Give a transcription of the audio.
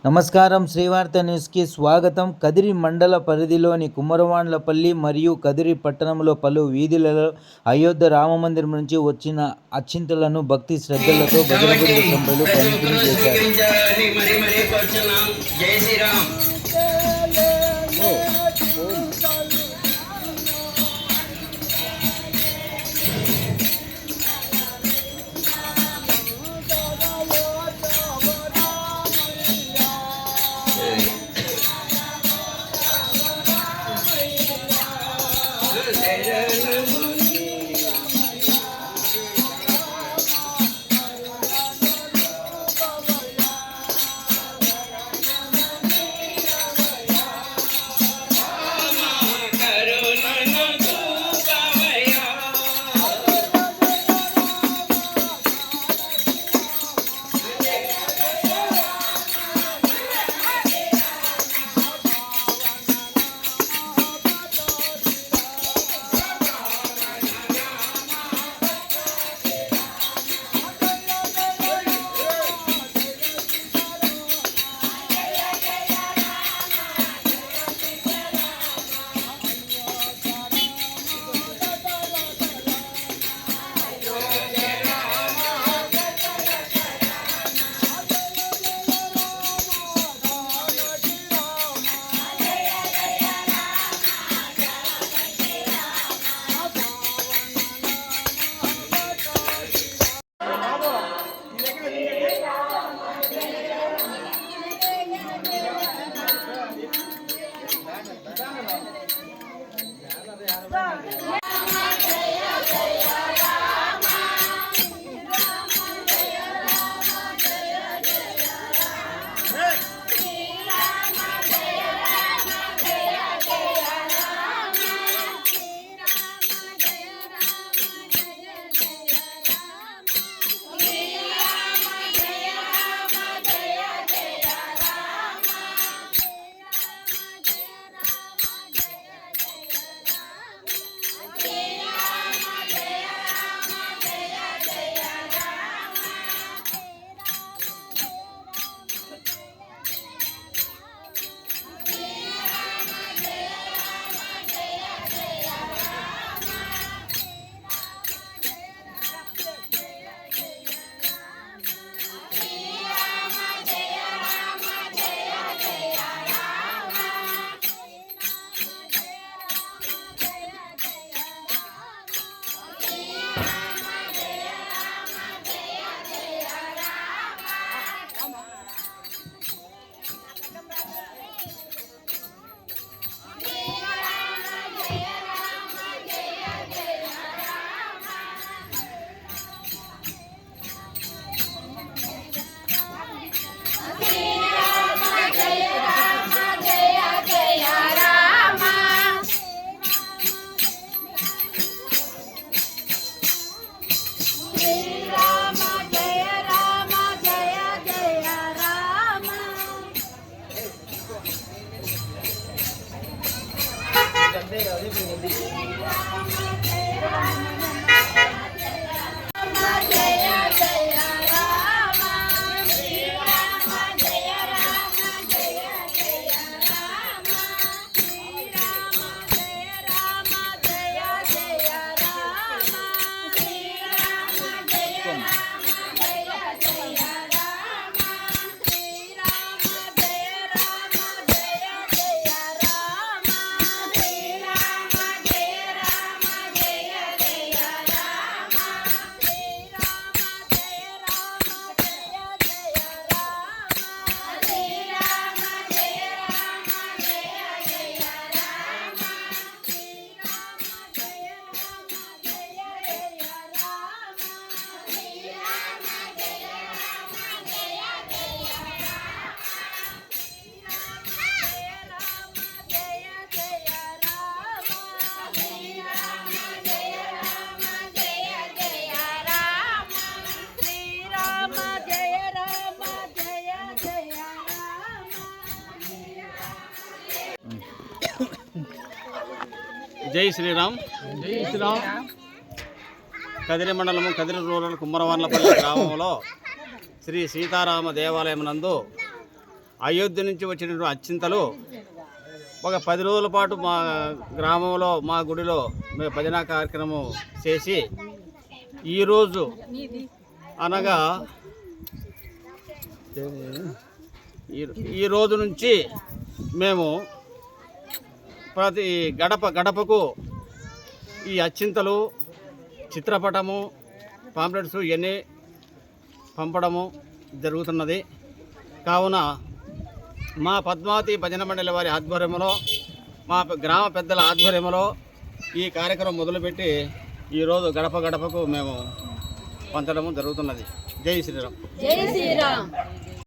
నమస్కారం. శ్రీవార్త న్యూస్కి స్వాగతం. కదిరి మండల పరిధిలోని కుమ్మరవాండ్లపల్లి మరియు కదిరి పట్టణంలో పలు వీధులలో అయోధ్య రామమందిరం నుంచి వచ్చిన అక్షింతలను భక్తి శ్రద్ధలతో భద్రబృంద సభ్యులు పంపిణీ చేశారు. జై శ్రీరామ్. జై శ్రీరామ్. కదిరి మండలము కదిరి రూరల్ కుమ్మరవాండ్లపల్లి గ్రామంలో శ్రీ సీతారామ దేవాలయం నందు అయోధ్య నుంచి వచ్చినటువంటి అచ్చింతలు ఒక 10 రోజుల పాటు మా గ్రామంలో మా గుడిలో మేము భజన కార్యక్రమం చేసి ఈరోజు అనగా ఈ రోజు నుంచి మేము ప్రతి గడపకు ఈ అచ్చింతలు, చిత్రపటము, పాంప్లెట్స్ ఇవన్నీ పంపడము జరుగుతున్నది. కావున మా పద్మావతి భజన మండలి వారి ఆధ్వర్యంలో, మా గ్రామ పెద్దల ఆధ్వర్యంలో ఈ కార్యక్రమం మొదలుపెట్టి ఈరోజు గడపకు మేము పంచడము జరుగుతున్నది. జై శ్రీరామ్. జై శ్రీరామ్.